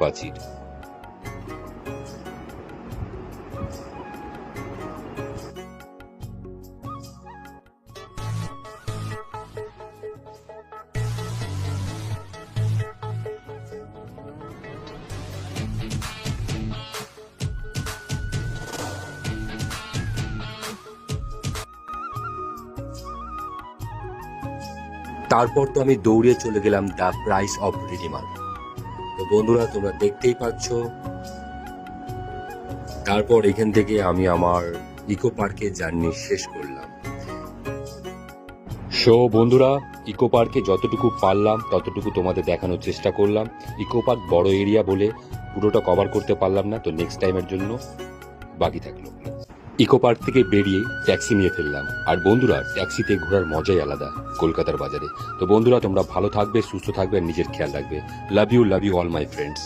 প্রাচীর। তারপর তো আমি দৌড়ে চলে গেলাম দ্য প্রাইস অফ রিডিমার। তো বন্ধুরা, তোমরা দেখতেই পাচ্ছ। তারপর এখান থেকে আমি আমার ইকো পার্কে জার্নি শেষ করলাম। সো বন্ধুরা, ইকো পার্কে যতটুকু পারলাম ততটুকু তোমাদের দেখানোর চেষ্টা করলাম। ইকো পার্ক বড় এরিয়া বলে পুরোটা কভার করতে পারলাম না, তো নেক্সট টাইমের জন্য বাকি থাকলো। ইকো পার্ক থেকে বেরিয়ে ট্যাক্সি নিয়ে ফেললাম। আর বন্ধুরা, ট্যাক্সিতে ঘোরার মজাই আলাদা কলকাতার বাজারে। তো বন্ধুরা, তোমরা ভালো থাকবে, সুস্থ থাকবে আর নিজের খেয়াল রাখবে। Love you all my friends.